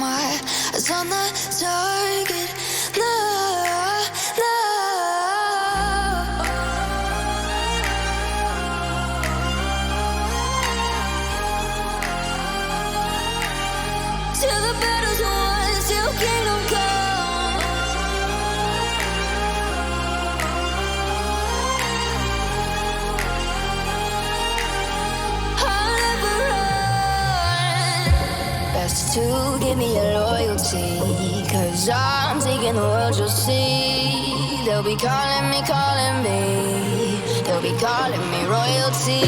my eyes on the target. No, no. Till the battle's won, till kingdom come. I'll never run. Best to give me your loyalty, 'cause I'm taking the world, you'll see. They'll be calling me, calling me. They'll be calling me royalty.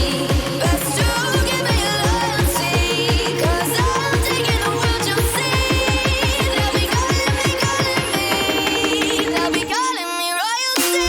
Best to give me your loyalty, 'cause I'm taking the world, you'll see. They'll be calling me, calling me. They'll be calling me royalty.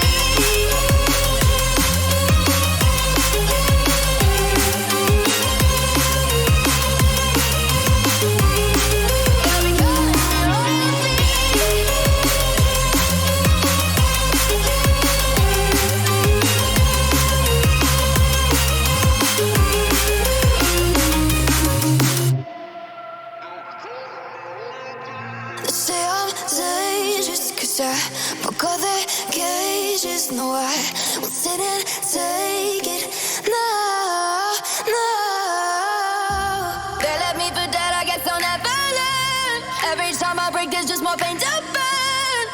They say I'm dangerous 'cause I broke all their cages. No, I won't sit and take it. No, no. They left me for dead, I guess I'll never learn. Every time I break, there's just more pain to burn.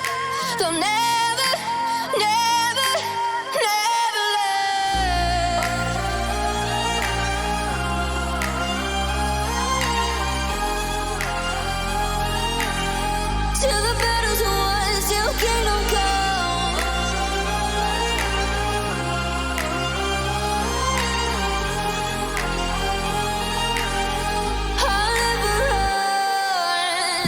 They'll never, never, never learn. Till the battle's won, till kingdom come. I'll never run.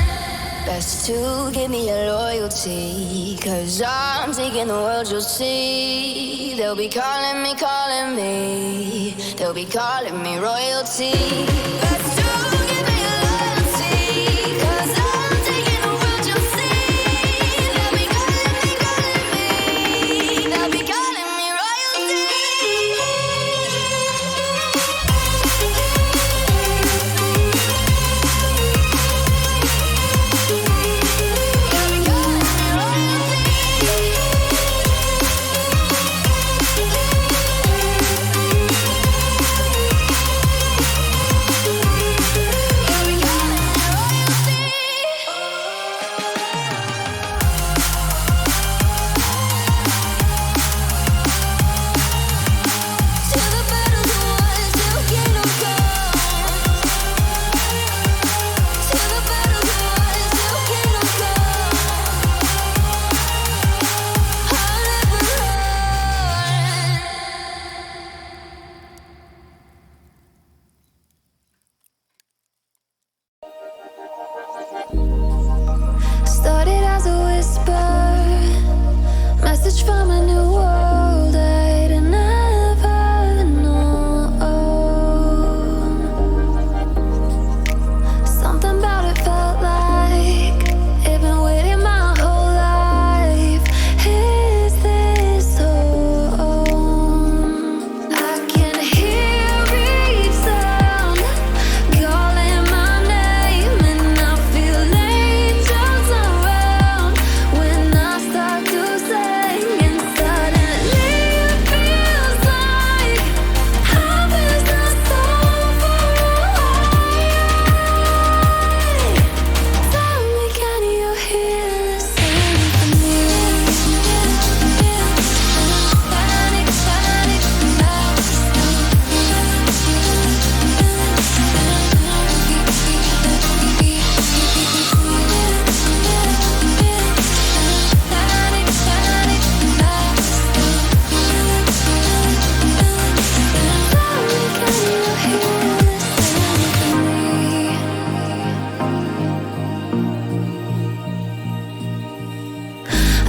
Best to give me your loyalty, 'cause I'm taking the world, you'll see. They'll be calling me, calling me. They'll be calling me royalty. Best to give me your loyalty, 'cause I'm taking the world, you'll see. They'll be calling me, calling me. They'll be calling me royalty. Started as a whisper, message from a new world I'd never known. Something about it felt like it'd been waiting my whole life. Is this home? I can hear each sound calling my name, and I feel angels around when I start to sing. And suddenly it feels like heaven's not so far away. Tell me, can you hear the symphony? Panic, panic,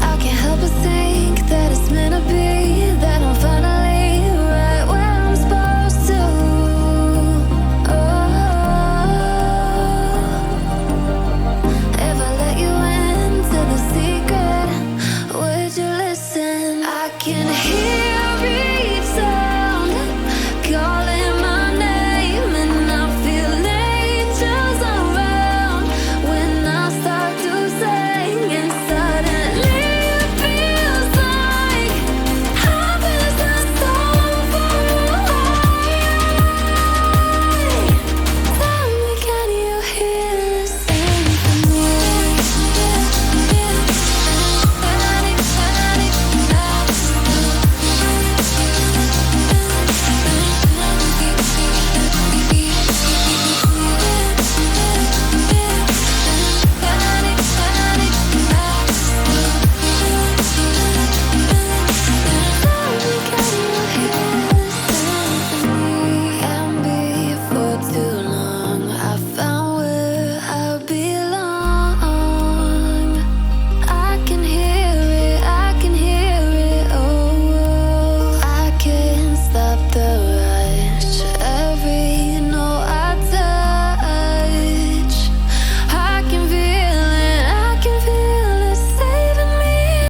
I can't help but think that it's meant to be.